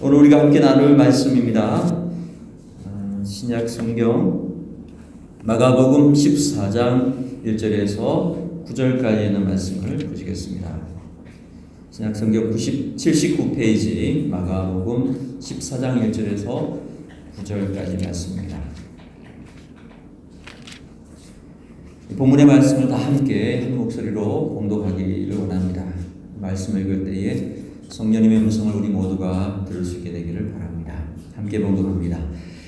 오늘 우리가 함께 나눌 말씀입니다. 신약 성경 마가복음 14장 1절에서 9절까지 있는 말씀을 보시겠습니다. 신약 성경 79페이지 마가복음 14장 1절에서 9절까지 말씀입니다. 본문의 말씀을 다 함께 한 목소리로 봉독하기를 원합니다. 말씀을 읽을 때에 성령님의 음성을 우리 모두가 들을 수 있게 되기를 바랍니다. 함께 봉독합니다.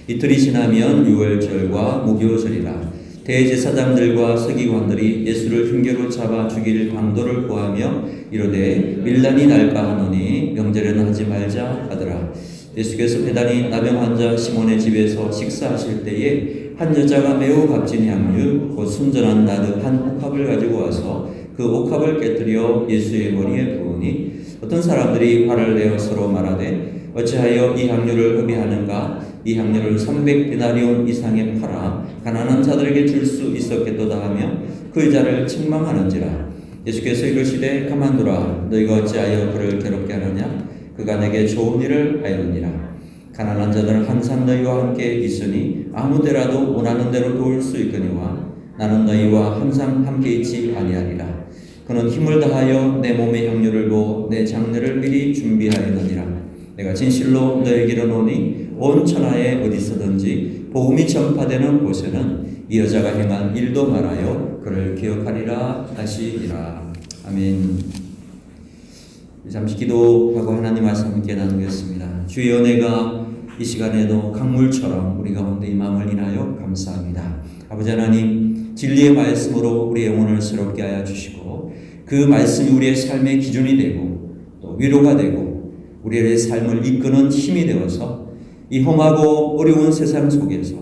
이틀이 지나면 유월절과 무교절이라 대제사장들과 서기관들이 예수를 흉계로 잡아 죽일 방도를 구하며 이르되 밀란이 날까 하노니 명절에는 하지 말자 하더라. 예수께서 배단이 나병 환자 시몬의 집에서 식사하실 때에 한 여자가 매우 값진 향유 곧 순전한 나드 한 옥합을 가지고 와서 그 옥합을 깨뜨려 예수의 머리에 부으니 어떤 사람들이 화를 내어 서로 말하되 어찌하여 이 향유를 흡입하는가? 이 향유를 300데나리온 이상에 팔아 가난한 자들에게 줄 수 있었겠도다 하며 그 여자를 책망하는지라. 예수께서 이르시되 가만두라. 너희가 어찌하여 그를 괴롭게 하느냐? 그가 내게 좋은 일을 하였느니라. 가난한 자들은 항상 너희와 함께 있으니 아무 데라도 원하는 대로 도울 수 있거니와 나는 너희와 항상 함께 있지 아니하리라. 그는 힘을 다하여 내 몸의 향유를 부어 내 장례를 미리 준비하였느니라. 내가 진실로 너에게 이르노니 온 천하에 어디서든지 복음이 전파되는 곳에는 이 여자가 행한 일도 말하여 그를 기억하리라 하시니라. 아멘. 잠시 기도하고 하나님 말씀 함께 나누겠습니다. 주의 은혜가 이 시간에도 강물처럼 우리 가운데 임함을 인하여 감사합니다. 아버지 하나님, 진리의 말씀으로 우리의 영혼을 새롭게 하여 주시고 그 말씀이 우리의 삶의 기준이 되고 또 위로가 되고 우리의 삶을 이끄는 힘이 되어서 이 험하고 어려운 세상 속에서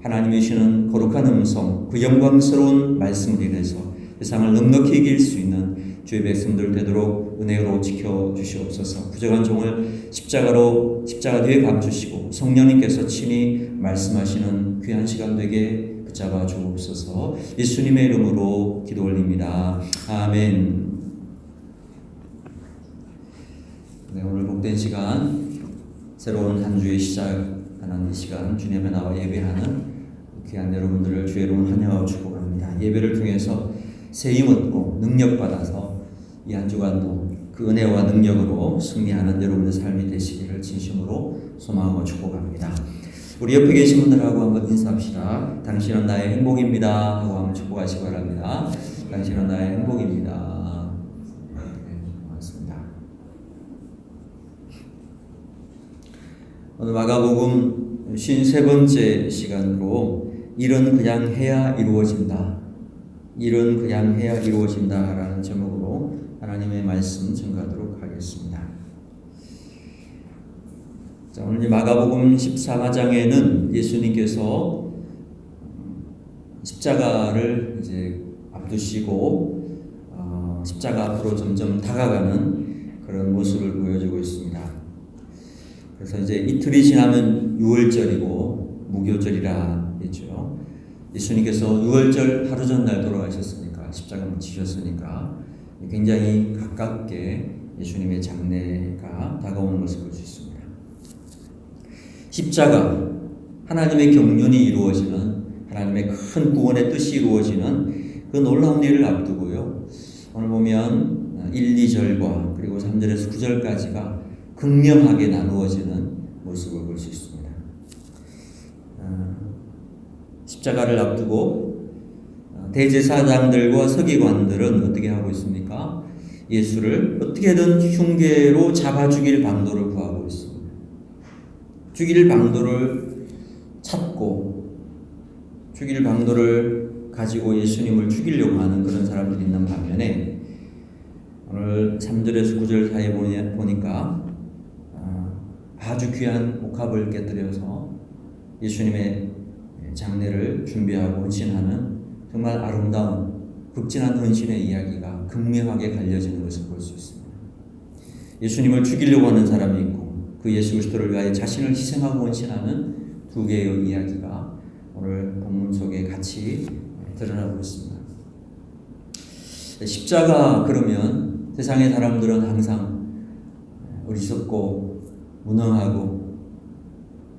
하나님이 주시는 거룩한 음성, 그 영광스러운 말씀을 인해서 세상을 넉넉히 이길 수 있는 주의 백성들 되도록 은혜로 지켜주시옵소서. 부족한 종을 십자가 뒤에 감추시고 성령님께서 친히 말씀하시는 귀한 시간 되게 붙잡아 주옵소서. 예수님의 이름으로 기도 올립니다. 아멘. 네, 오늘 복된 시간, 새로운 한 주의 시작하는 이 시간, 주님의 나와 예배하는 귀한 여러분들을 주의 이름으로 환영하고 축복합니다. 예배를 통해서 새 힘 얻고 능력 받아서 이 한 주간도 그 은혜와 능력으로 승리하는 여러분의 삶이 되시기를 진심으로 소망하고 축복합니다. 우리 옆에 계신 분들하고 한번 인사합시다. 당신은 나의 행복입니다 하고 한번 축복하시기 바랍니다. 당신은 나의 행복입니다. 네, 고맙습니다. 오늘 마가복음 53번째 시간으로 일은 그냥 해야 이루어진다. 일은 그냥 해야 이루어진다 라는 제목으로 하나님의 말씀 전가하도록 하겠습니다. 자, 오늘 마가복음 14장에는 예수님께서 십자가를 이제 앞두시고 십자가 앞으로 점점 다가가는 그런 모습을 보여주고 있습니다. 그래서 이제 이틀이 지나면 유월절이고 무교절이라 했죠. 예수님께서 유월절 하루 전날 돌아가셨으니까 십자가 못 지셨으니까 굉장히 가깝게 예수님의 장례가 다가오는 것을 볼 수 있습니다. 십자가, 하나님의 경륜이 이루어지는, 하나님의 큰 구원의 뜻이 이루어지는 그 놀라운 일을 앞두고요. 오늘 보면 1, 2절과 그리고 3절에서 9절까지가 극명하게 나누어지는 모습을 볼 수 있습니다. 십자가를 앞두고 대제사장들과 서기관들은 어떻게 하고 있습니까? 예수를 어떻게든 흉계로 잡아 죽일 방도를 구하고 있습니다. 죽일 방도를 찾고 죽일 방도를 가지고 예수님을 죽이려고 하는 그런 사람들이 있는 반면에 오늘 3절에서 9절 사이에 보니까 아주 귀한 옥합을 깨뜨려서 예수님의 장례를 준비하고 헌신하는 정말 아름다운 극진한 헌신의 이야기가 극명하게 갈려지는 것을 볼 수 있습니다. 예수님을 죽이려고 하는 사람이 있고 그 예수 그리스도를 위하여 자신을 희생하고 헌신하는 두 개의 이야기가 오늘 본문 속에 같이 드러나고 있습니다. 십자가 그러면 세상의 사람들은 항상 어리석고 무능하고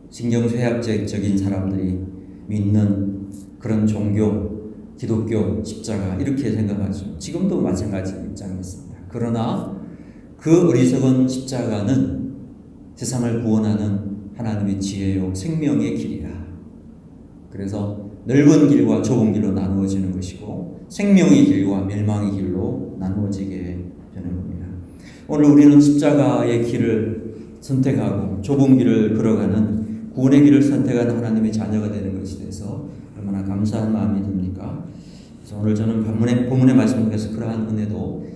신경쇠약적인 사람들이 믿는 그런 종교, 기독교, 십자가 이렇게 생각하죠. 지금도 마찬가지 입장이 있습니다. 그러나 그 어리석은 십자가는 세상을 구원하는 하나님의 지혜요 생명의 길이라. 그래서 넓은 길과 좁은 길로 나누어지는 것이고 생명의 길과 멸망의 길로 나누어지게 되는 겁니다. 오늘 우리는 십자가의 길을 선택하고 좁은 길을 걸어가는 구원의 길을 선택한 하나님의 자녀가 되는 것에 대해서 얼마나 감사한 마음이 듭니까? 그래서 오늘 저는 본문의 말씀을 통해서 그러한 은혜도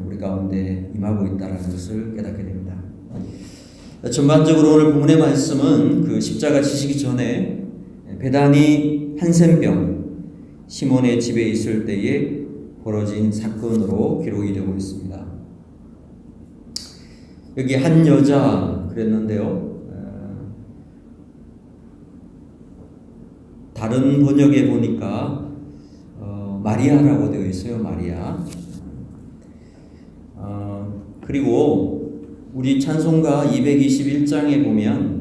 우리 가운데 임하고 있다는 것을 깨닫게 됩니다. 전반적으로 오늘 본문의 말씀은 그 십자가 지시기 전에 베다니 한센병 시몬의 집에 있을 때에 벌어진 사건으로 기록이 되고 있습니다. 여기 한 여자 그랬는데요. 다른 번역에 보니까 마리아라고 되어 있어요. 마리아. 그리고 우리 찬송가 221장에 보면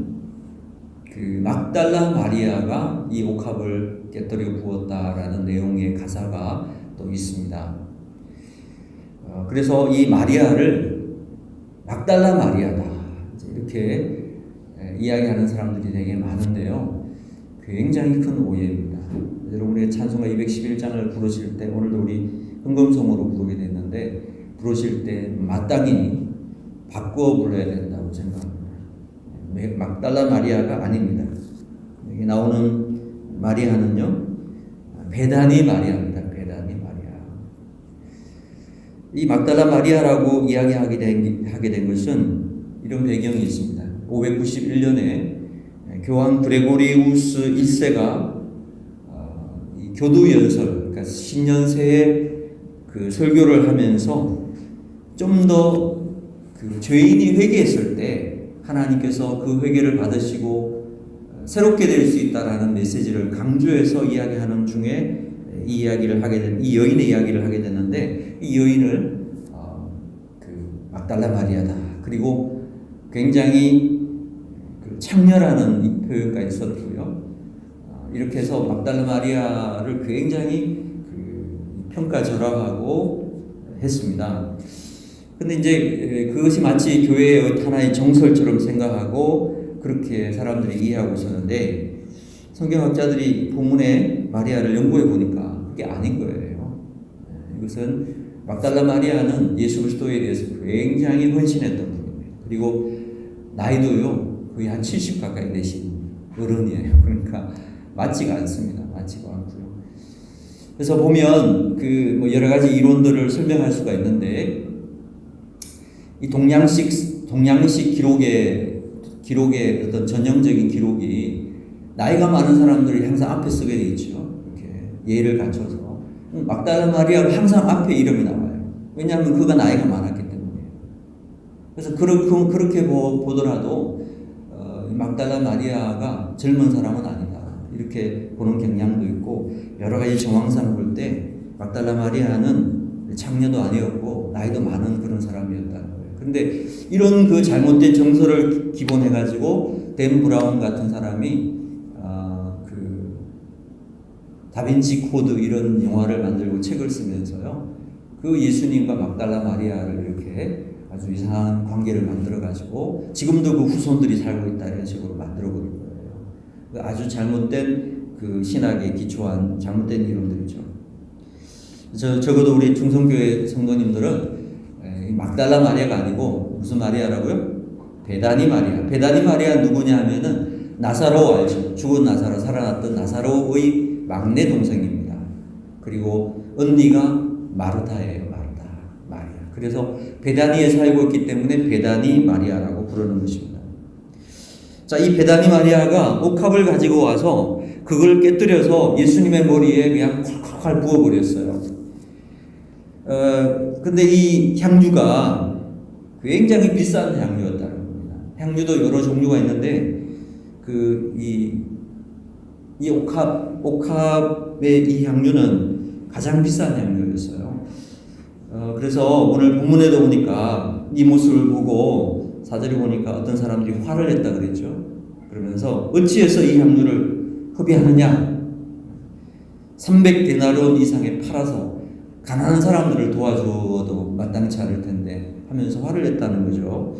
그 막달라 마리아가 이 옥합을 깨뜨려 부었다라는 내용의 가사가 또 있습니다. 그래서 이 마리아를 막달라 마리아다 이렇게 이야기하는 사람들이 되게 많은데요. 굉장히 큰 오해입니다. 여러분의 찬송가 211장을 부르실 때 오늘도 우리 흥금송으로 부르게 됐는데 부르실 때 마땅히 바꾸어 불러야 된다고 생각합니다. 막달라 마리아가 아닙니다. 여기 나오는 마리아는요 베다니 마리아입니다. 베다니 마리아. 이 막달라 마리아라고 이야기하게 된 것은 이런 배경이 있습니다. 591년에 교황 그레고리우스 1세가 교두 연설, 그러니까 신년새에 그 설교를 하면서 좀 더 그 죄인이 회개했을 때 하나님께서 그 회개를 받으시고 새롭게 될 수 있다라는 메시지를 강조해서 이야기하는 중에 이 여인의 이야기를 하게 됐는데 이 여인을 그 막달라 마리아다. 그리고 굉장히 그 창렬하는 표현까지 썼고요. 이렇게 해서 막달라 마리아를 굉장히 그 평가절하하고 했습니다. 근데 이제 그것이 마치 교회의 하나의 정설처럼 생각하고 그렇게 사람들이 이해하고 있었는데 성경학자들이 본문의 마리아를 연구해 보니까 그게 아닌 거예요. 이것은 막달라 마리아는 예수 그리스도에 대해서 굉장히 헌신했던 분입니다. 그리고 나이도요 거의 한 70 가까이 되신 어른이에요. 그러니까 맞지가 않습니다. 맞지가 않고요. 그래서 보면 그 뭐 여러 가지 이론들을 설명할 수가 있는데 이 동양식 기록의 어떤 전형적인 기록이 나이가 많은 사람들이 항상 앞에 쓰게 돼 있죠. 이렇게 예를 갖춰서 막달라 마리아가 항상 앞에 이름이 나와요. 왜냐하면 그가 나이가 많았기 때문에. 그래서 그렇게 보더라도 막달라 마리아가 젊은 사람은 아니다. 이렇게 보는 경향도 있고 여러 가지 정황상 볼 때 막달라 마리아는 창녀도 아니었고 나이도 많은 그런 사람이었다는 거예요. 그런데 이런 그 잘못된 정서를 기본해가지고 댄 브라운 같은 사람이 그 다빈치 코드 이런 영화를 만들고 책을 쓰면서요. 그 예수님과 막달라 마리아를 이렇게 아주 이상한 관계를 만들어가지고 지금도 그 후손들이 살고 있다 이런 식으로 만들어버린 거예요. 아주 잘못된 그 신학에 기초한 잘못된 이론들이죠. 적어도 우리 중성교회 성도님들은 막달라 마리아가 아니고 무슨 마리아라고요? 베다니 마리아. 베다니 마리아 누구냐 하면은 나사로 알죠. 죽은 나사로 살아났던 나사로의 막내 동생입니다. 그리고 언니가 마르다예요. 마리아. 그래서 베다니에 살고 있기 때문에 베다니 마리아라고 부르는 것입니다. 자, 이 베다니 마리아가 옥합을 가지고 와서 그걸 깨뜨려서 예수님의 머리에 그냥 콸콸콸 부어버렸어요. 근데 이 향유가 굉장히 비싼 향유였다는 겁니다. 향유도 여러 종류가 있는데 이 옥합의 이 향유는 가장 비싼 향유였어요. 그래서 오늘 본문에도 보니까 이 모습을 보고 4절에 보니까 어떤 사람들이 화를 냈다 그랬죠. 그러면서 어찌해서 이 향유를 흡입하느냐? 300데나리온 이상에 팔아서 가난한 사람들을 도와주어도 마땅치 않을 텐데 하면서 화를 냈다는 거죠.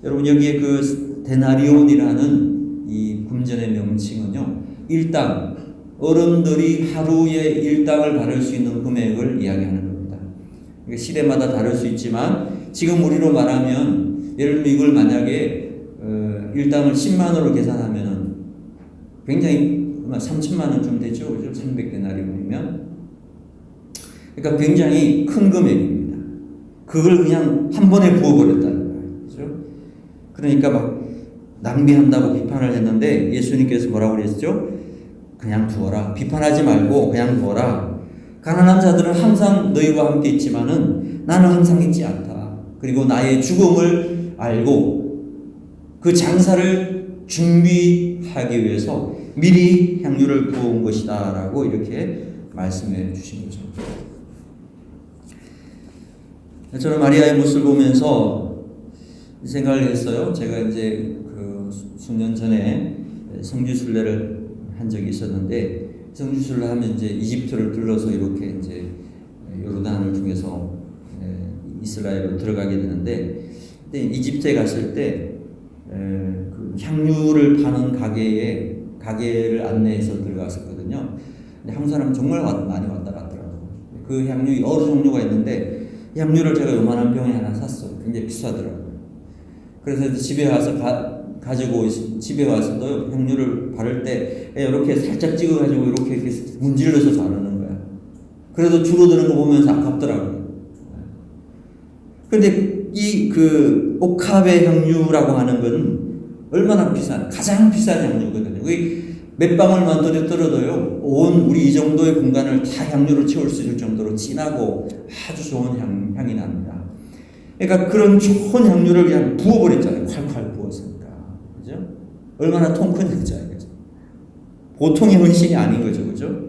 여러분 여기에 그 데나리온이라는 이 금전의 명칭은요, 일당, 어른들이 하루에 일당을 받을 수 있는 금액을 이야기하는 겁니다. 그러니까 시대마다 다를 수 있지만 지금 우리로 말하면 예를 들면 이걸 만약에 일당을 10만원으로 계산하면은 굉장히 3천만 원쯤 되죠. 그죠? 300데나리온이면. 그러니까 굉장히 큰 금액입니다. 그걸 그냥 한 번에 부어버렸다는 거예요. 그죠? 그러니까 막 낭비한다고 비판을 했는데 예수님께서 뭐라고 그랬죠? 그냥 두어라. 비판하지 말고 그냥 두어라. 가난한 자들은 항상 너희와 함께 있지만은 나는 항상 있지 않다. 그리고 나의 죽음을 알고 그 장사를 준비하기 위해서 미리 향유를 부어온 것이다 라고 이렇게 말씀해 주신 거죠. 저는 마리아의 모습을 보면서 생각을 했어요. 제가 이제 그 수년 전에 성지순례를 한 적이 있었는데, 성지순례 하면 이제 이집트를 둘러서 이렇게 이제 요르단을 통해서 이스라엘로 들어가게 되는데, 그때 이집트에 갔을 때 그 향유를 파는 가게를 안내해서 들어갔었거든요. 근데 한국 사람 정말 많이 왔다 갔더라고요. 그 향유 여러 종류가 있는데 향유를 제가 요만한 병에 하나 샀어요. 굉장히 비싸더라고요. 그래서 집에 와서 가지고 집에 와서도 향유를 바를 때 이렇게 살짝 찍어가지고 이렇게 문질러서 바르는 거야. 그래도 줄어드는 거 보면서 아깝더라고요. 그런데 이 그 옥합의 향유라고 하는 건 얼마나 가장 비싼 향유거든요. 몇 방울만 떨어도요, 온 우리 이 정도의 공간을 다 향유로 채울 수 있을 정도로 진하고 아주 좋은 향이 납니다. 그러니까 그런 좋은 향유를 그냥 부어버렸잖아요. 콸콸 부었으니까. 그죠? 얼마나 통 큰 행사예요. 그죠? 보통의 헌신이 아닌 거죠. 그죠?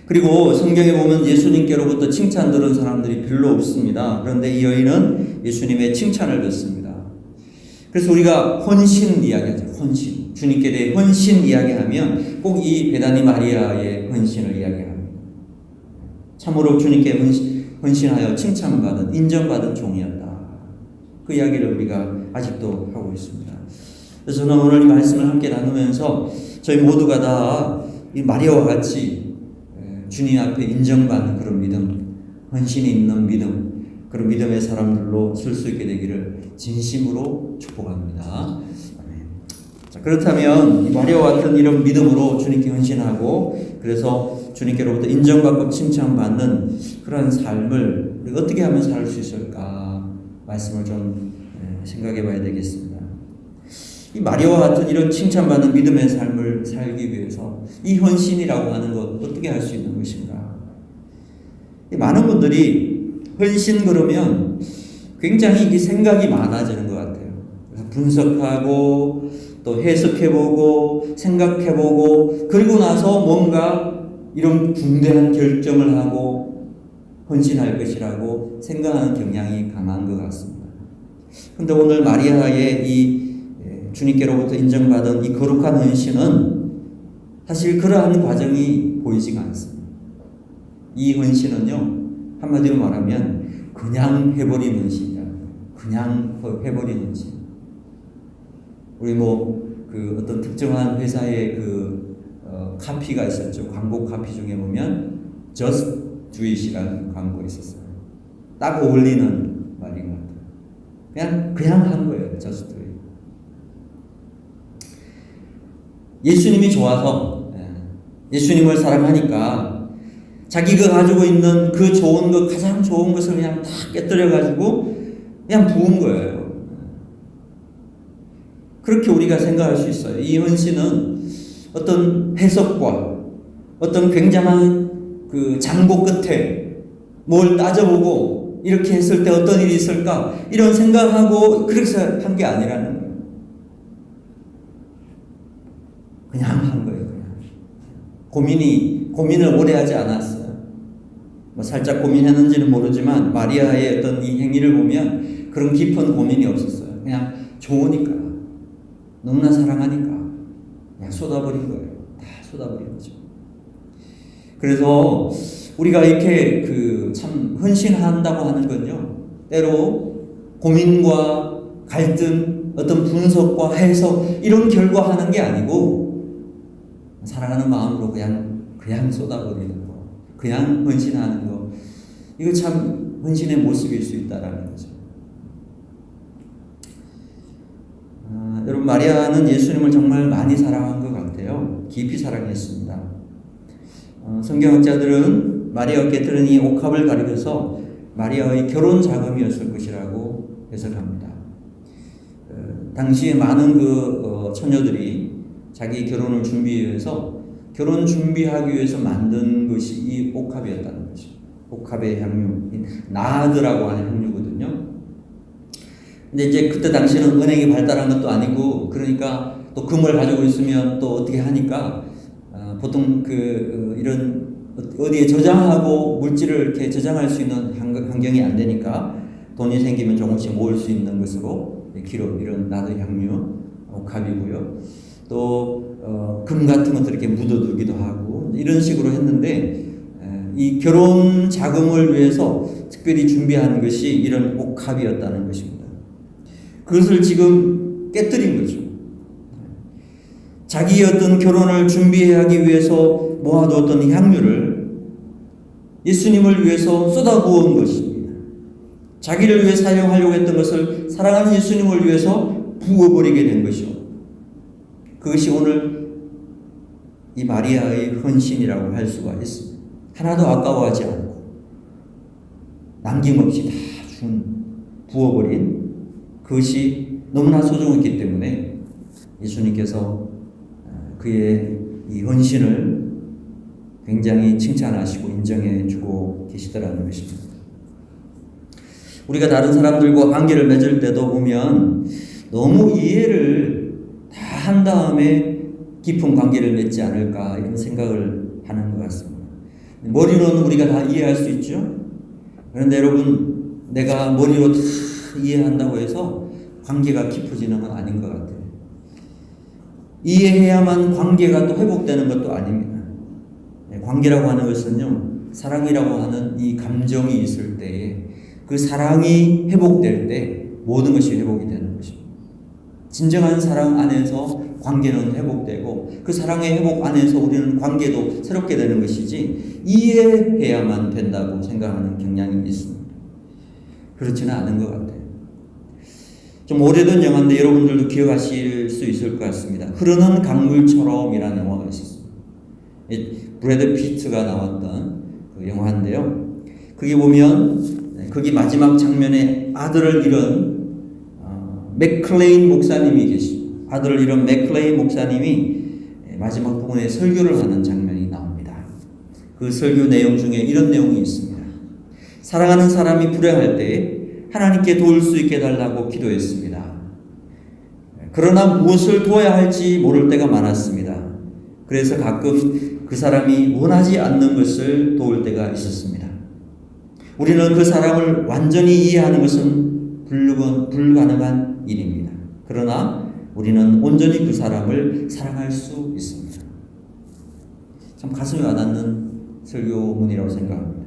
그리고 성경에 보면 예수님께로부터 칭찬 들은 사람들이 별로 없습니다. 그런데 이 여인은 예수님의 칭찬을 듣습니다. 그래서 우리가 헌신 이야기하죠. 헌신. 주님께 대해 헌신 이야기하면 꼭 이 베다니 마리아의 헌신을 이야기합니다. 참으로 주님께 헌신하여 칭찬받은, 인정받은 종이었다. 그 이야기를 우리가 아직도 하고 있습니다. 그래서 저는 오늘 이 말씀을 함께 나누면서 저희 모두가 다 이 마리아와 같이 주님 앞에 인정받는 그런 믿음, 헌신이 있는 믿음, 그런 믿음의 사람들로 설 수 있게 되기를 진심으로 축복합니다. 자, 그렇다면 이 마리아와 같은 이런 믿음으로 주님께 헌신하고 그래서 주님께로부터 인정받고 칭찬받는 그런 삶을 우리가 어떻게 하면 살 수 있을까 말씀을 좀 생각해 봐야 되겠습니다. 이 마리아와 같은 이런 칭찬받는 믿음의 삶을 살기 위해서 이 헌신이라고 하는 것 어떻게 할 수 있는 것인가? 많은 분들이 헌신 그러면 굉장히 이게 생각이 많아지는 것 같아요. 그래서 분석하고 또 해석해보고 생각해보고 그리고 나서 뭔가 이런 중대한 결정을 하고 헌신할 것이라고 생각하는 경향이 강한 것 같습니다. 그런데 오늘 마리아의 이 주님께로부터 인정받은 이 거룩한 헌신은 사실 그러한 과정이 보이지가 않습니다. 이 헌신은요, 한마디로 말하면 그냥 해버린 헌신이야. 그냥 해버린 헌신. 우리 그 어떤 특정한 회사의 카피가 있었죠. 광고 카피 중에 보면 Just Do It이라는 광고가 있었어요. 딱 어울리는 말인 것 같아요. 그냥 한 거예요. Just Do It. 예수님이 좋아서 예수님을 사랑하니까 자기가 가지고 있는 그 좋은 것, 가장 좋은 것을 그냥 다 깨뜨려가지고 그냥 부은 거예요. 그렇게 우리가 생각할 수 있어요. 이 헌신은 어떤 해석과 어떤 굉장한 그 장고 끝에 뭘 따져보고 이렇게 했을 때 어떤 일이 있을까 이런 생각하고 그렇게 한 게 아니라는 거예요. 그냥 한 거예요. 고민을 오래 하지 않았어요. 살짝 고민했는지는 모르지만 마리아의 어떤 이 행위를 보면 그런 깊은 고민이 없었어요. 그냥 좋으니까, 너무나 사랑하니까 그냥 쏟아버린 거예요. 다 쏟아버린 거죠. 그래서 우리가 이렇게 참 헌신한다고 하는 건요, 때로 고민과 갈등, 어떤 분석과 해석 이런 결과하는 게 아니고 사랑하는 마음으로 그냥 쏟아버리는 거, 그냥 헌신하는 거, 이거 참 헌신의 모습일 수 있다라는 거죠. 여러분, 마리아는 예수님을 정말 많이 사랑한 것 같아요. 깊이 사랑했습니다. 성경학자들은 마리아와 깨뜨린 이 옥합을 가리켜서 마리아의 결혼 자금이었을 것이라고 해석합니다. 당시에 많은 처녀들이 자기 결혼을 준비하기 위해서 결혼 준비하기 위해서 만든 것이 이 옥합이었다는 거죠. 옥합의 향유, 나드라고 하는 향유거든요. 근데 이제 그때 당시에는 은행이 발달한 것도 아니고, 그러니까 또 금을 가지고 있으면 또 어떻게 하니까 보통 이런 어디에 저장하고 물질을 이렇게 저장할 수 있는 환경이 안 되니까 돈이 생기면 조금씩 모을 수 있는 것으로 기록, 이런 나드 향유, 옥합이고요. 또 금 같은 것들 이렇게 묻어두기도 하고 이런 식으로 했는데, 이 결혼 자금을 위해서 특별히 준비한 것이 이런 옥합이었다는 것입니다. 그것을 지금 깨뜨린 거죠. 자기의 어떤 결혼을 준비하기 위해서 모아두었던 향유를 예수님을 위해서 쏟아부은 것입니다. 자기를 위해 사용하려고 했던 것을 사랑하는 예수님을 위해서 부어버리게 된 것이요. 그것이 오늘 이 마리아의 헌신이라고 할 수가 있습니다. 하나도 아까워하지 않고 남김없이 다 부어버린 그것이 너무나 소중했기 때문에 예수님께서 그의 이 헌신을 굉장히 칭찬하시고 인정해 주고 계시더라는 것입니다. 우리가 다른 사람들과 관계를 맺을 때도 보면 너무 이해를 다 한 다음에 깊은 관계를 맺지 않을까, 이런 생각을 하는 것 같습니다. 머리로는 우리가 다 이해할 수 있죠. 그런데 여러분, 내가 머리로 다 이해한다고 해서 관계가 깊어지는 건 아닌 것 같아요. 이해해야만 관계가 또 회복되는 것도 아닙니다. 관계라고 하는 것은요, 사랑이라고 하는 이 감정이 있을 때에 그 사랑이 회복될 때 모든 것이 회복이 되는 것입니다. 진정한 사랑 안에서 관계는 회복되고 그 사랑의 회복 안에서 우리는 관계도 새롭게 되는 것이지, 이해해야만 된다고 생각하는 경향이 있습니다. 그렇지는 않은 것 같아요. 좀 오래된 영화인데 여러분들도 기억하실 수 있을 것 같습니다. 흐르는 강물처럼이라는 영화가 있었습니다. 브래드 피트가 나왔던 그 영화인데요. 거기 보면 거기 마지막 장면에 아들을 잃은 맥클레인 목사님이 계십니다. 아들을 잃은 맥클레인 목사님이 마지막 부분에 설교를 하는 장면이 나옵니다. 그 설교 내용 중에 이런 내용이 있습니다. 사랑하는 사람이 불행할 때 하나님께 도울 수 있게 해달라고 기도했습니다. 그러나 무엇을 도와야 할지 모를 때가 많았습니다. 그래서 가끔 그 사람이 원하지 않는 것을 도울 때가 있었습니다. 우리는 그 사람을 완전히 이해하는 것은 불가능한 일입니다. 그러나 우리는 온전히 그 사람을 사랑할 수 있습니다. 참 가슴에 와닿는 설교문이라고 생각합니다.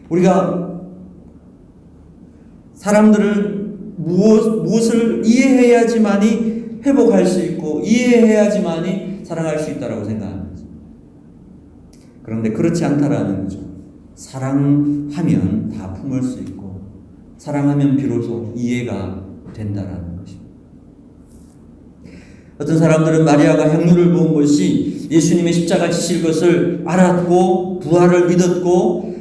우리가 사람들을 무엇을 이해해야지만이 회복할 수 있고 이해해야지만이 사랑할 수 있다고 생각합니다. 그런데 그렇지 않다라는 거죠. 사랑하면 다 품을 수 있고 사랑하면 비로소 이해가 된다라는 것입니다. 어떤 사람들은 마리아가 향유를 부은 것이 예수님의 십자가 지실 것을 알았고 부활을 믿었고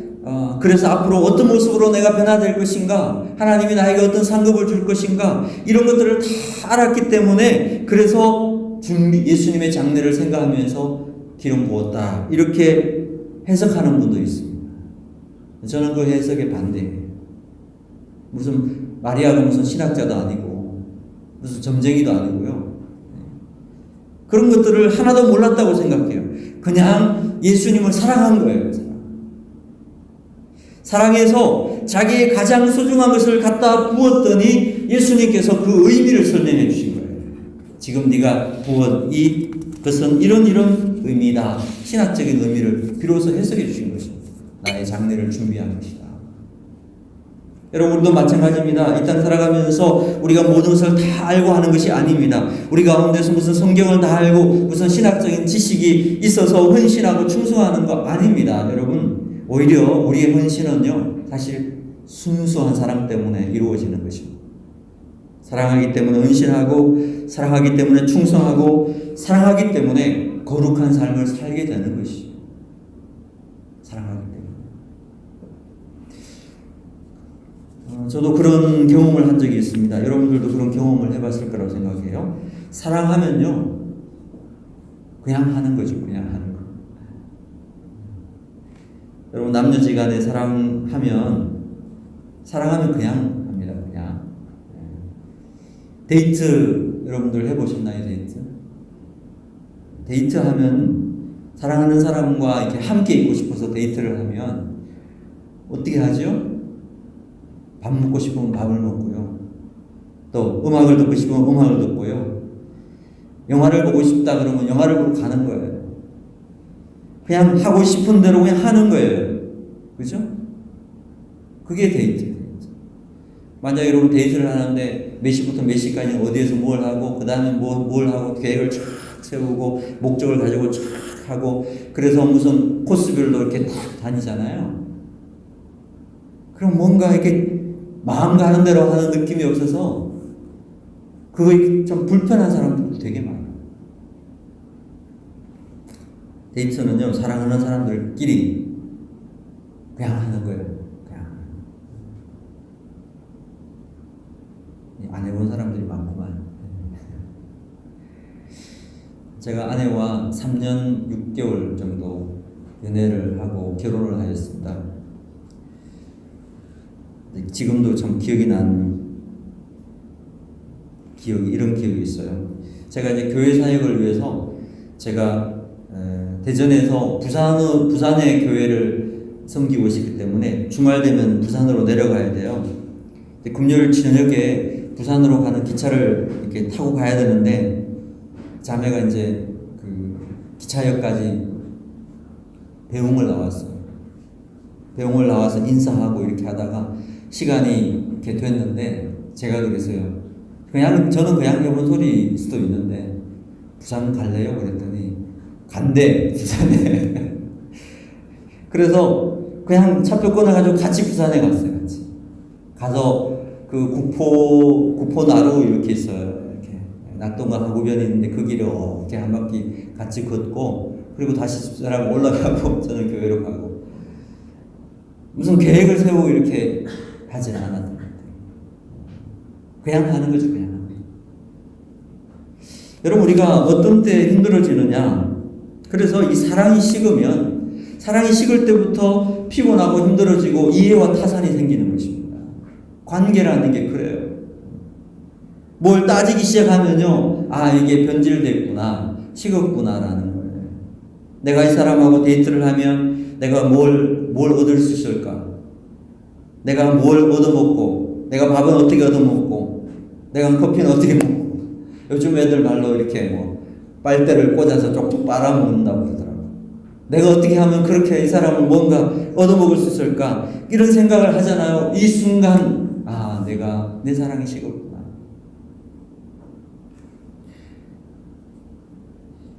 그래서 앞으로 어떤 모습으로 내가 변화될 것인가, 하나님이 나에게 어떤 상급을 줄 것인가, 이런 것들을 다 알았기 때문에 그래서 예수님의 장례를 생각하면서 기름 부었다, 이렇게 해석하는 분도 있습니다. 저는 그 해석에 반대해요. 무슨 마리아가 무슨 신학자도 아니고 무슨 점쟁이도 아니고요. 그런 것들을 하나도 몰랐다고 생각해요. 그냥 예수님을 사랑한 거예요. 사랑해서 자기의 가장 소중한 것을 갖다 부었더니 예수님께서 그 의미를 설명해 주신 거예요. 지금 네가 부은 이것은 이런 의미다. 신학적인 의미를 비로소 해석해 주신 것이죠. 나의 장례를 준비한 것이다. 여러분, 우리도 마찬가지입니다. 이 땅 살아가면서 우리가 모든 것을 다 알고 하는 것이 아닙니다. 우리 가운데서 무슨 성경을 다 알고 무슨 신학적인 지식이 있어서 헌신하고 충성하는 거 아닙니다. 여러분, 오히려 우리의 헌신은요, 사실 순수한 사랑 때문에 이루어지는 것입니다. 사랑하기 때문에 헌신하고, 사랑하기 때문에 충성하고, 사랑하기 때문에 거룩한 삶을 살게 되는 것이죠. 사랑하기 때문에. 저도 그런 경험을 한 적이 있습니다. 여러분들도 그런 경험을 해봤을 거라고 생각해요. 사랑하면요, 그냥 하는 거죠. 그냥 하는 거. 여러분, 남녀지간에 사랑하면 그냥 합니다. 그냥. 데이트 여러분들 해보셨나요? 데이트하면 사랑하는 사람과 이렇게 함께 있고 싶어서 데이트를 하면 어떻게 하죠? 밥 먹고 싶으면 밥을 먹고요. 또 음악을 듣고 싶으면 음악을 듣고요. 영화를 보고 싶다 그러면 영화를 보러 가는 거예요. 그냥 하고 싶은 대로 그냥 하는 거예요. 그죠? 그게 데이트예요. 만약 여러분 데이트를 하는데 몇 시부터 몇 시까지 어디에서 뭘 하고 그 다음에 뭘 하고 계획을 쫙 세우고 목적을 가지고 쫙 하고 그래서 무슨 코스별로 이렇게 딱 다니잖아요. 그럼 뭔가 이렇게 마음 가는 대로 하는 느낌이 없어서 그거 좀 불편한 사람들도 되게 많아요. 데이트는요, 사랑하는 사람들끼리 그냥 하는 거예요. 그냥. 안 해본 사람들이 많구만. 제가 아내와 3년 6개월 정도 연애를 하고 결혼을 하였습니다. 지금도 참 기억이 난 이런 기억이 있어요. 제가 이제 교회 사역을 위해서 제가 대전에서 부산의 교회를 섬기고 있기 때문에 주말 되면 부산으로 내려가야 돼요. 금요일 저녁에 부산으로 가는 기차를 이렇게 타고 가야 되는데 자매가 이제 그 기차역까지 배웅을 나왔어요. 배웅을 나와서 인사하고 이렇게 하다가 시간이 이렇게 됐는데 제가 그랬어요. 저는 그냥 해본 소리일 수도 있는데 부산 갈래요? 그랬더니 간대, 부산에. 그래서 그냥 차표 끊어가지고 같이 부산에 갔어요. 같이 가서 그 구포나루 이렇게 있어요. 이렇게 낙동강 하구변이 있는데 그 길을 이렇게 한 바퀴 같이 걷고 그리고 다시 집사람 올라가고 저는 교회로 가고 무슨 계획을 세우고 이렇게 하진 않았던 것 같아요. 그냥 하는 거죠. 그냥 하는 거죠. 여러분, 우리가 어떤 때 힘들어지느냐? 그래서 이 사랑이 식을 때부터 피곤하고 힘들어지고 이해와 타산이 생기는 것입니다. 관계라는 게 그래요. 뭘 따지기 시작하면요, 이게 변질됐구나, 식었구나라는 거예요. 내가 이 사람하고 데이트를 하면 내가 뭘 얻을 수 있을까? 내가 뭘 얻어먹고, 내가 밥은 어떻게 얻어먹고, 내가 커피는 어떻게 먹고, 요즘 애들 말로 이렇게 빨대를 꽂아서 쪽쪽 빨아먹는다고 그러더라고요. 내가 어떻게 하면 그렇게 이 사람은 뭔가 얻어먹을 수 있을까? 이런 생각을 하잖아요. 이 순간, 내가 내 사랑이 식었구나.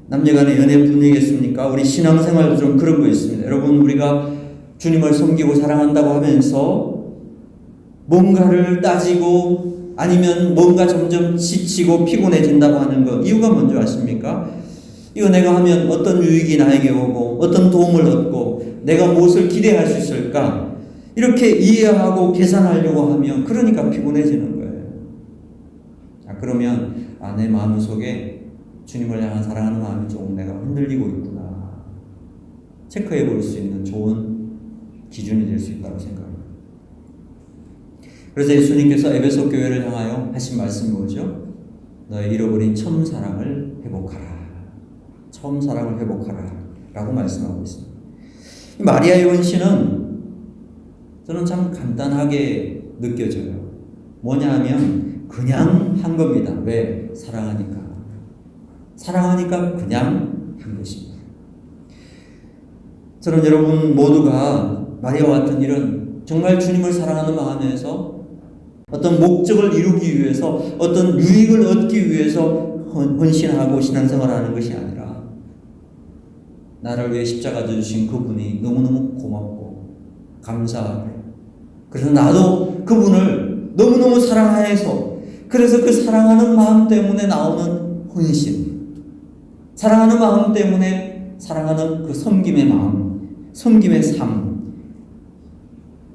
남녀간의 연애뿐이겠습니까? 우리 신앙생활도 좀 그런 거 있습니다. 여러분, 우리가 주님을 섬기고 사랑한다고 하면서 뭔가를 따지고 아니면 뭔가 점점 지치고 피곤해진다고 하는 것, 이유가 뭔지 아십니까? 이거 내가 하면 어떤 유익이 나에게 오고 어떤 도움을 얻고 내가 무엇을 기대할 수 있을까? 이렇게 이해하고 계산하려고 하면 그러니까 피곤해지는 거예요. 그러면 내 마음속에 주님을 향한 사랑하는 마음이 조금 내가 흔들리고 있구나 체크해 볼 수 있는 좋은 기준이 될 수 있다고 생각합니다. 그래서 예수님께서 에베소 교회를 향하여 하신 말씀이 뭐죠? 너의 잃어버린 처음 사랑을 회복하라. 처음 사랑을 회복하라 라고 말씀하고 있습니다. 마리아의 헌신은 저는 참 간단하게 느껴져요. 뭐냐 하면 그냥 한 겁니다. 왜? 사랑하니까. 사랑하니까 그냥 한 것입니다. 저는 여러분 모두가 마리아와 같은 이런 정말 주님을 사랑하는 마음에서 어떤 목적을 이루기 위해서 어떤 유익을 얻기 위해서 헌신하고 신앙생활하는 것이 아니라 나를 위해 십자가 주신 그분이 너무너무 고맙고 감사하고 그래서 나도 그분을 너무너무 사랑해서 그래서 그 사랑하는 마음 때문에 나오는 헌신, 사랑하는 마음 때문에 사랑하는 그 섬김의 마음, 섬김의 삶,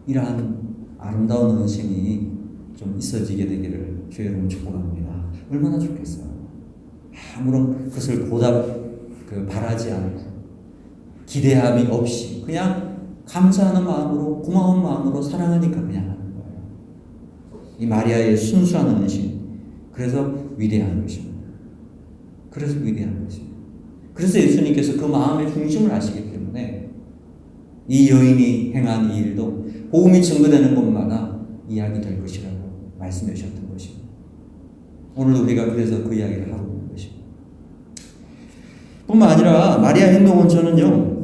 이러한 아름다운 헌신이 좀 있어지게 되기를 주의 이름으로 축복합니다. 얼마나 좋겠어요. 아무런 것을 바라지 않고 기대함이 없이 그냥 감사하는 마음으로 고마운 마음으로 사랑하니까 그냥 하는 거예요. 이 마리아의 순수한 헌신, 그래서 위대한 것입니다. 그래서 위대한 것입니다. 그래서 예수님께서 그 마음의 중심을 아시기 때문에 이 여인이 행한 이 일도 복음이 증거되는 곳마다 이야기될 것이라고 말씀해 주셨던 것입니다. 오늘 우리가 그래서 그 이야기를 하고 있는 것입니다. 뿐만 아니라 마리아 행동은 저는요,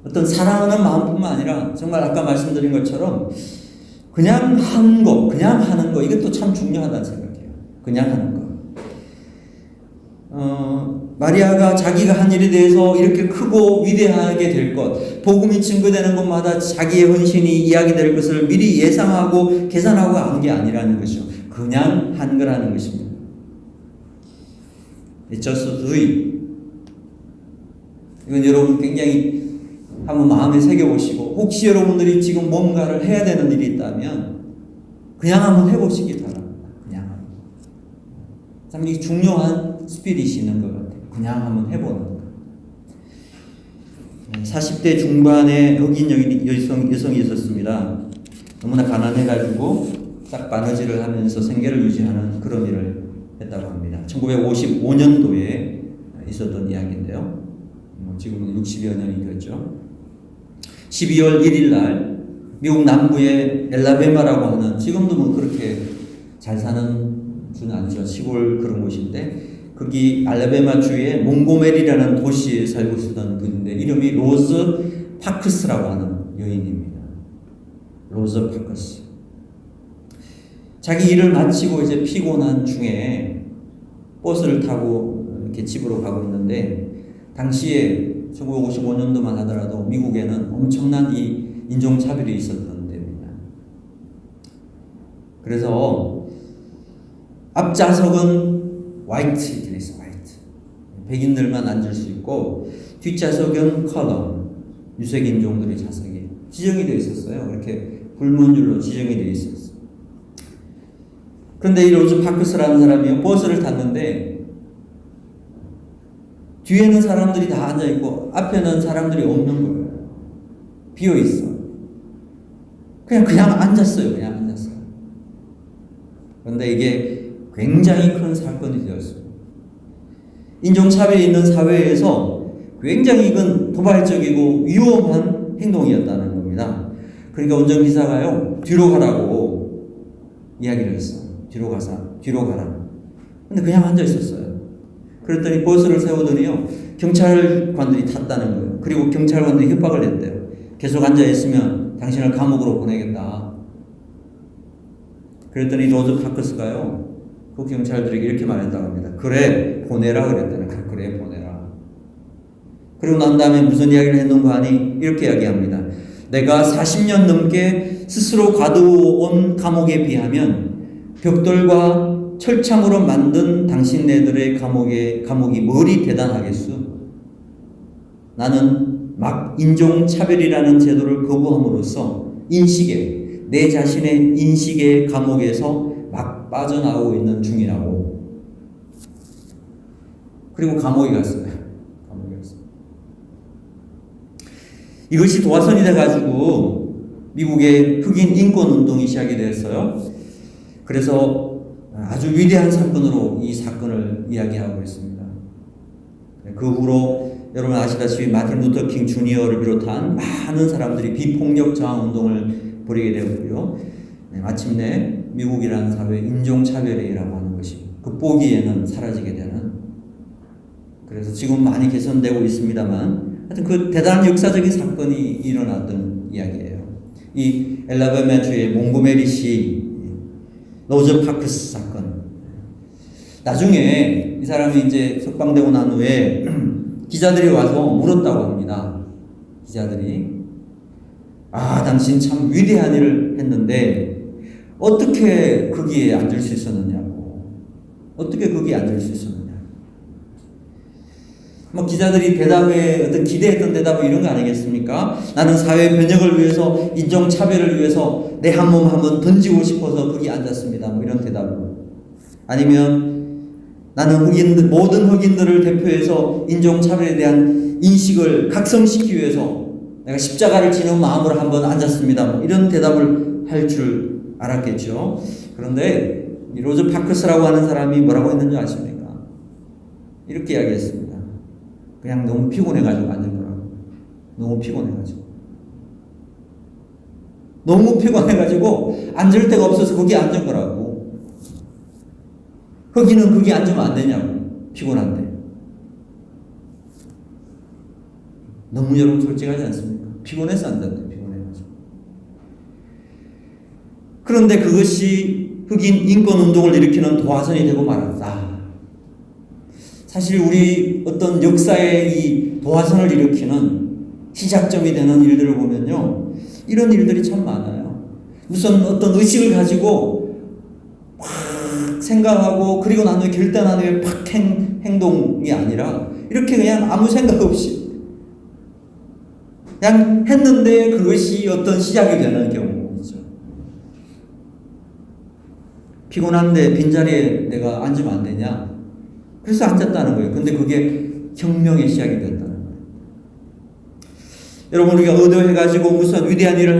어떤 사랑하는 마음뿐만 아니라 정말 아까 말씀드린 것처럼 그냥 한 거, 그냥 하는 거, 이것도 참 중요하다는 생각이에요. 그냥 하는 거. 마리아가 자기가 한 일에 대해서 이렇게 크고 위대하게 될 것, 복음이 증거되는 곳마다 자기의 헌신이 이야기될 것을 미리 예상하고 계산하고 한 게 아니라는 것이죠. 그냥 한 거라는 것입니다. It's just do it. 이건 여러분 굉장히 한번 마음에 새겨보시고, 혹시 여러분들이 지금 뭔가를 해야 되는 일이 있다면 그냥 한번 해보시기 바랍니다. 그냥. 참 이 중요한 스피릿이 있는 것 같아요. 그냥 한번 해보는 것. 40대 중반에 흑인 여성이 있었습니다. 너무나 가난해가지고 딱 바느질을 하면서 생계를 유지하는 그런 일을 했다고 합니다. 1955년도에 있었던 이야기인데요. 지금은 60여 년이 됐죠. 12월 1일 날 미국 남부의 엘라베마라고 하는, 지금도 뭐 그렇게 잘 사는 주는 아니죠. 시골 그런 곳인데, 거기 알라베마 주의 몽고메리라는 도시에 살고 있었던 분인데 이름이 로즈 파크스라고 하는 여인입니다. 로즈 파크스. 자기 일을 마치고 이제 피곤한 중에 버스를 타고 이렇게 집으로 가고 있는데, 당시에 1955년도만 하더라도 미국에는 엄청난 이 인종차별이 있었던 데입니다. 그래서 앞좌석은 화이트 되어 있어요. 화이트. 백인들만 앉을 수 있고, 뒷좌석은 컬러, 유색 인종들의 좌석이 지정이 되어 있었어요. 이렇게 불문율로 지정이 되어 있었어요. 그런데 이 로즈 파크스라는 사람이 버스를 탔는데 뒤에는 사람들이 다 앉아있고 앞에는 사람들이 없는 거예요. 비어있어. 그냥 앉았어요. 그냥 앉았어요. 그런데 이게 굉장히 큰 사건이 되었어요. 인종차별이 있는 사회에서 굉장히 이건 도발적이고 위험한 행동이었다는 겁니다. 그러니까 운전기사가요, 뒤로 가라고 이야기를 했어요. 뒤로 가라. 근데 그냥 앉아 있었어요. 그랬더니 버스를 세우더니요, 경찰관들이 탔다는 거예요. 그리고 경찰관들이 협박을 했대요. 계속 앉아 있으면 당신을 감옥으로 보내겠다. 그랬더니 로즈 파크스가요, 그 경찰들에게 이렇게 말했다고 합니다. 그래, 보내라 그랬다는 거예요. 그래, 보내라. 그리고 난 다음에 무슨 이야기를 했는가 하니 이렇게 이야기합니다. 내가 40년 넘게 스스로 가두어온 감옥에 비하면 벽돌과 철창으로 만든 당신네들의 감옥이 뭐리 대단하겠소. 나는 막 인종차별이라는 제도를 거부함으로써 내 자신의 인식의 감옥에서 막 빠져나오고 있는 중이라고. 그리고 감옥에 갔어요. 이것이 도화선이 돼가지고 미국의 흑인 인권운동이 시작이 됐어요. 그래서 아주 위대한 사건으로 이 사건을 이야기하고 있습니다. 그 후로 여러분 아시다시피 마틴 루터 킹 주니어를 비롯한 많은 사람들이 비폭력 저항 운동을 벌이게 되었고요. 마침내 미국이라는 사회의 인종차별이라고 하는 것이 극복기에는 사라지게 되는, 그래서 지금 많이 개선되고 있습니다만 하여튼 그 대단한 역사적인 사건이 일어났던 이야기예요. 이 엘라바마주의 몽고메리시 로저 파크스 사건. 나중에 이 사람이 이제 석방되고 난 후에 기자들이 와서 물었다고 합니다. 기자들이 당신 참 위대한 일을 했는데 어떻게 거기에 앉을 수 있었느냐고. 어떻게 거기에 앉을 수 있었느냐. 뭐 기자들이 대답에 어떤 기대했던 대답은 이런 거 아니겠습니까? 나는 사회 변혁을 위해서, 인종차별을 위해서 내 한 몸 한번 던지고 싶어서 거기 앉았습니다. 뭐 이런 대답으로. 아니면 나는 모든 흑인들을 대표해서 인종차별에 대한 인식을 각성시키기 위해서 내가 십자가를 지는 마음으로 한번 앉았습니다. 뭐 이런 대답을 할 줄 알았겠죠. 그런데 이 로저 파크스라고 하는 사람이 뭐라고 했는지 아십니까? 이렇게 이야기했습니다. 그냥 너무 피곤해가지고 앉은 거라고. 너무 피곤해가지고 앉을 데가 없어서 거기 앉은 거라고. 흑인은 거기 앉으면 안 되냐고. 피곤한데. 너무 여러분 솔직하지 않습니까? 피곤해서 앉았네. 피곤해가지고. 그런데 그것이 흑인 인권운동을 일으키는 도화선이 되고 말았다. 사실 우리 어떤 역사의 이 도화선을 일으키는 시작점이 되는 일들을 보면요, 이런 일들이 참 많아요. 무슨 어떤 의식을 가지고 막 생각하고 그리고 난 후에 결단한 후에 팍 행동이 아니라 이렇게 그냥 아무 생각 없이 그냥 했는데 그것이 어떤 시작이 되는 경우죠. 피곤한데 빈자리에 내가 앉으면 안 되냐? 그래서 앉았다는 거예요. 근데 그게 혁명의 시작이 됐다는 거예요. 여러분, 우리가 의도해가지고 무슨 위대한 일을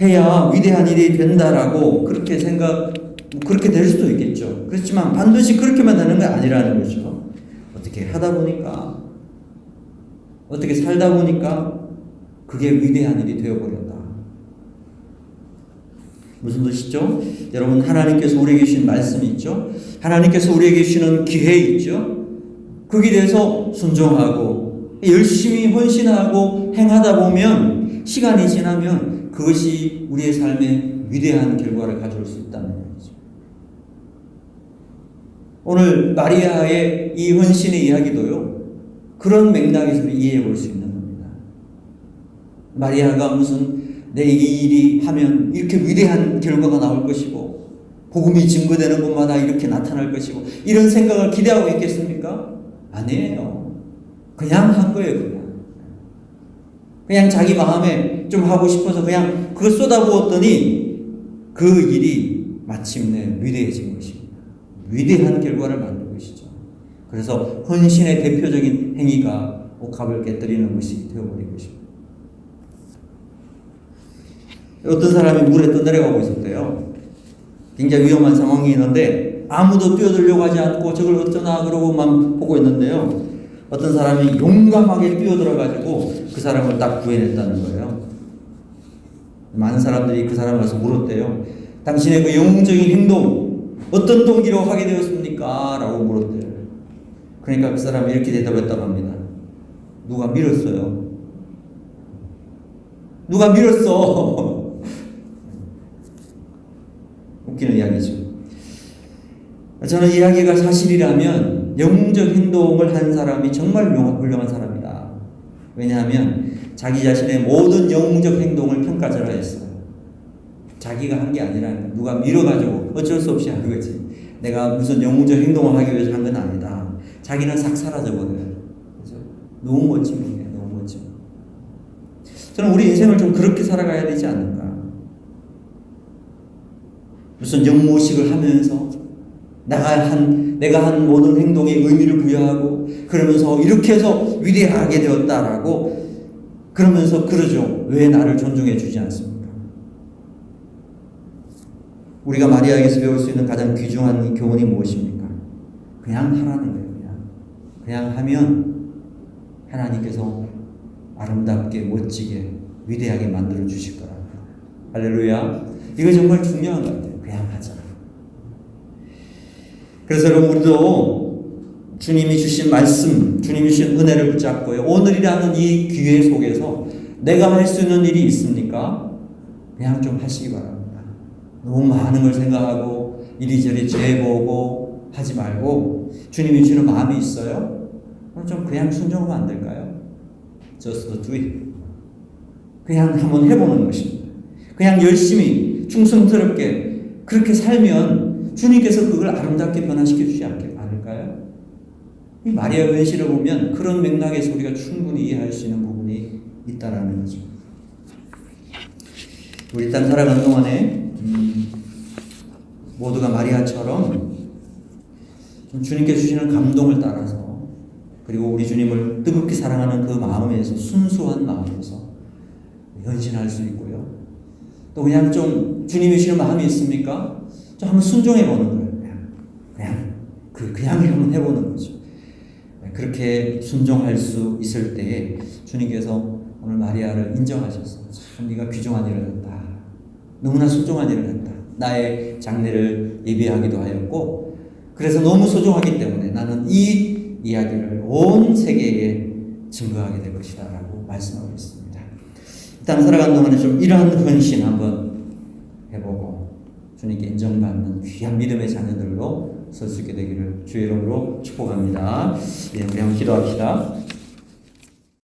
해야 위대한 일이 된다라고 그렇게 그렇게 될 수도 있겠죠. 그렇지만 반드시 그렇게만 되는 건 아니라는 거죠. 어떻게 하다 보니까, 어떻게 살다 보니까 그게 위대한 일이 되어버렸다. 무슨 뜻이죠? 여러분, 하나님께서 우리에게 주신 말씀이 있죠? 하나님께서 우리에게 주시는 기회 있죠? 거기에 대해서 순종하고 열심히 헌신하고 행하다 보면, 시간이 지나면 그것이 우리의 삶에 위대한 결과를 가져올 수 있다는 거죠. 오늘 마리아의 이 헌신의 이야기도요, 그런 맥락에서 이해해 볼 수 있는 겁니다. 마리아가 무슨 내 이 일이 하면 이렇게 위대한 결과가 나올 것이고 복음이 증거되는 곳마다 이렇게 나타날 것이고 이런 생각을 기대하고 있겠습니까? 아니에요. 그냥 한 거예요. 그냥 자기 마음에 좀 하고 싶어서 그냥 그거 쏟아부었더니 그 일이 마침내 위대해진 것입니다. 위대한 결과를 만든 것이죠. 그래서 헌신의 대표적인 행위가 옥합을 깨뜨리는 것이 되어버린 것입니다. 어떤 사람이 물에 떠내려가고 있었대요. 굉장히 위험한 상황이 있는데 아무도 뛰어들려고 하지 않고 저걸 어쩌나 그러고만 보고 있는데요. 어떤 사람이 용감하게 뛰어들어가지고 그 사람을 딱 구해냈다는 거예요. 많은 사람들이 그 사람을 가서 물었대요. 당신의 그 영웅적인 행동 어떤 동기로 하게 되었습니까? 라고 물었대요. 그러니까 그 사람이 이렇게 대답했다고 합니다. 누가 밀었어요. 누가 밀었어. 웃기는 이야기죠. 저는 이 이야기가 사실이라면 영웅적 행동을 한 사람이 정말 훌륭한 사람이다. 왜냐하면 자기 자신의 모든 영웅적 행동을 평가절하했어요. 자기가 한 게 아니라 누가 밀어가지고 어쩔 수 없이 한 거지. 내가 무슨 영웅적 행동을 하기 위해서 한 건 아니다. 자기는 싹 사라져버려요. 그죠? 너무 멋진 분이에요. 너무 멋진. 저는 우리 인생을 좀 그렇게 살아가야 되지 않는가. 무슨 영모식을 하면서 내가 한 모든 행동에 의미를 부여하고 그러면서 이렇게 해서 위대하게 되었다라고 그러면서 그러죠. 왜 나를 존중해 주지 않습니까? 우리가 마리아에게서 배울 수 있는 가장 귀중한 교훈이 무엇입니까? 그냥 하라는 거예요. 그냥 하면 하나님께서 아름답게, 멋지게, 위대하게 만들어 주실 거라고. 할렐루야. 이거 정말 중요한 것 같아요. 그냥 하자. 그래서 여러분, 우리도 주님이 주신 말씀, 주님이 주신 은혜를 붙잡고요. 오늘이라는 이 기회 속에서 내가 할 수 있는 일이 있습니까? 그냥 좀 하시기 바랍니다. 너무 많은 걸 생각하고 이리저리 재보고 하지 말고, 주님이 주는 마음이 있어요? 그럼 좀 그냥 순종하면 안 될까요? Just do it. 그냥 한번 해보는 것입니다. 그냥 열심히 충성스럽게 그렇게 살면 주님께서 그걸 아름답게 변화시켜 주지 않을까요? 이 마리아 은시를 보면 그런 맥락에서 우리가 충분히 이해할 수 있는 부분이 있다라는 거죠. 우리 땅 살아가는 동안에 모두가 마리아처럼 주님께 주시는 감동을 따라서, 그리고 우리 주님을 뜨겁게 사랑하는 그 마음에서, 순수한 마음에서 헌신할 수 있고요. 또 그냥 좀 주님이 주시는 마음이 있습니까? 좀 한번 순종해 보는 거예요. 그냥 한번 해보는 거죠. 그렇게 순종할 수 있을 때에 주님께서 오늘 마리아를 인정하셔서, 참 네가 귀중한 일을 했다. 너무나 순종한 일을 했다. 나의 장례를 예비하기도 하였고, 그래서 너무 소중하기 때문에 나는 이 이야기를 온 세계에 증거하게 될 것이다 라고 말씀하고 있습니다. 일단 살아가는 동안에 좀 이러한 헌신 한번 해보고 주님께 인정받는 귀한 믿음의 자녀들로 설 수 있게 되기를 주의 이름으로 축복합니다. 예, 우리 한번 기도합시다.